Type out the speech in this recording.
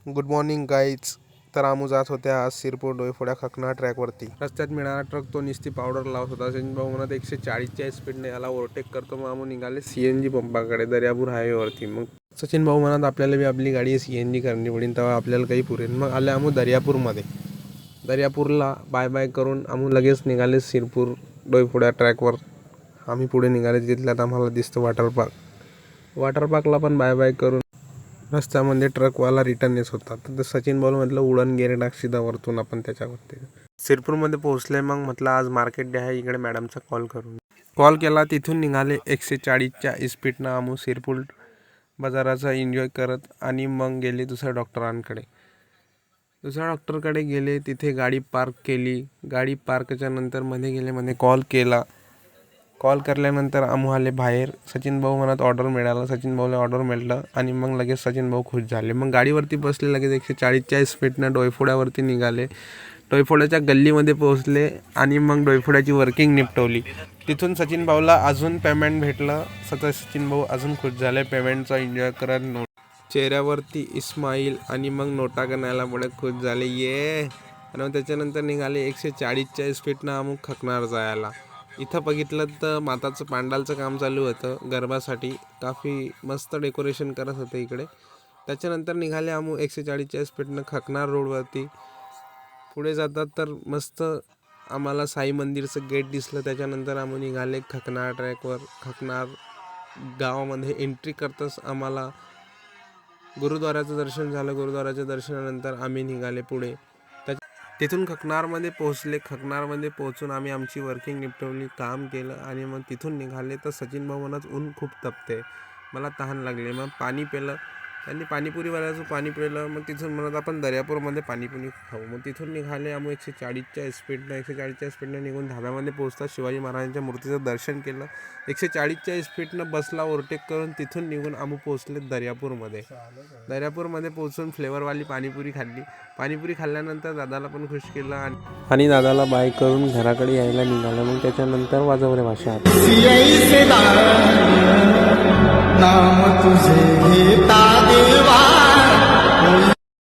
Good morning guys. तर आम्ही जात होत्या आज शिरपूर डोईफोड्या खकना ट्रॅकवरती. रस्त्यात मिळाला ट्रक तो निस्ती पावडर लावत होता. सचिन भाऊ म्हणत 140च्या स्पीडने याला ओव्हरटेक करतो. मग आम्ही निघाले CNG पंपाकडे दर्यापूर हायवेवरती. मग सचिन भाऊ म्हणत आपल्याला बी आपली गाडी CNG करणी पडेल तेव्हा आपल्याला काही पुरेल. मग आले आम्ही दर्यापूरमध्ये. दर्यापूरला बाय बाय करून आम्ही लगेच निघाले शिरपूर डोईफोड्या ट्रॅकवर. आम्ही पुढे निघाले. तिथल्यात आम्हाला दिसतं वॉटर पार्कला पण बाय बाय करून रस्त्यामध्ये ट्रकवाला रिटर्न येत होता. तर सचिन भाऊ म्हटलं उडण गेरे टाक सीधा वरतून आपण त्याच्यावरती. शिरपूरमध्ये पोहोचले. मग म्हटलं आज मार्केट डे आहे, इकडे मॅडमचा कॉल केला. तिथून निघाले 140च्या स्पीडनं आम्ही शिरपूर बाजाराचा एन्जॉय करत आणि मग गेले दुसऱ्या डॉक्टरकडे गेले. तिथे गाडी पार्क केली. गाडी पार्कच्या नंतर मध्ये गेले. मध्ये कॉल केल्यानंतर आम्ही आले बाहेर. सचिन भाऊ म्हणत ऑर्डर मिळाला. सचिन भाऊला ऑर्डर मिळलं आणि मग लगेच सचिन भाऊ खुश झाले. मग गाडीवरती बसले. लगेच 140च्या स्पीडनं डोईफोड्यावरती निघाले. डोईफोड्याच्या गल्लीमध्ये पोहोचले आणि मग डोईफोड्याची वर्किंग निपटवली. तिथून सचिन भाऊला अजून पेमेंट भेटलं. सचिन भाऊ अजून खुश झाले. पेमेंटचा एन्जॉय करत चेहऱ्यावरती इस्माईल आणि मग नोटा गणायला पुढे खुश झाले आणि मग त्याच्यानंतर निघाले 140च्या स्पीडनं आम्ही खकणार जायला. इथं बघितलं तर माताचं पांडालचं काम चालू होतं गरबासाठी. काफी मस्त डेकोरेशन करत होतं इकडे. त्याच्यानंतर निघाले आम्ही 140च्या स्पीडनं खकनार रोडवरती. पुढे जातात तर मस्त आम्हाला साई मंदिरचं गेट दिसलं. त्याच्यानंतर आम्ही निघाले खकनार ट्रॅकवर. खकनार गावामध्ये एंट्री करताच आम्हाला गुरुद्वाराचं दर्शन झालं. गुरुद्वाराच्या दर्शनानंतर आम्ही निघाले पुढे. तिथून खकनारमध्ये पोहोचले. खकनारमध्ये पोहोचून आम्ही आमची वर्किंग निपटवली, काम केलं आणि मग तिथून निघाले. तर सचिन भाऊ म्हणत ऊन खूप तपते, मला तहान लागले. मग पाणी पिलं. त्यांनी पाणीपुरीवाल्याचं पाणी पिलं. मग तिथून म्हणत आपण दर्यापूरमध्ये पाणीपुरी खाऊ. मग तिथून निघाले आम्ही 140च्या स्पीडनं निघून धाब्यामध्ये पोहोचतात शिवाजी महाराजांच्या मूर्तीचं दर्शन केलं. 140च्या स्पीडनं बसला ओव्हरटेक करून तिथून निघून आम्ही पोहोचले दर्यापूरमध्ये पोहोचून फ्लेवरवाली पाणीपुरी खाल्ली. पाणीपुरी खाल्ल्यानंतर दादाला पण खुश केलं आणि दादाला बाय करून घराकडे यायला निघालं. मग त्याच्यानंतर वाजवरे भाषा नाम तुझे घेता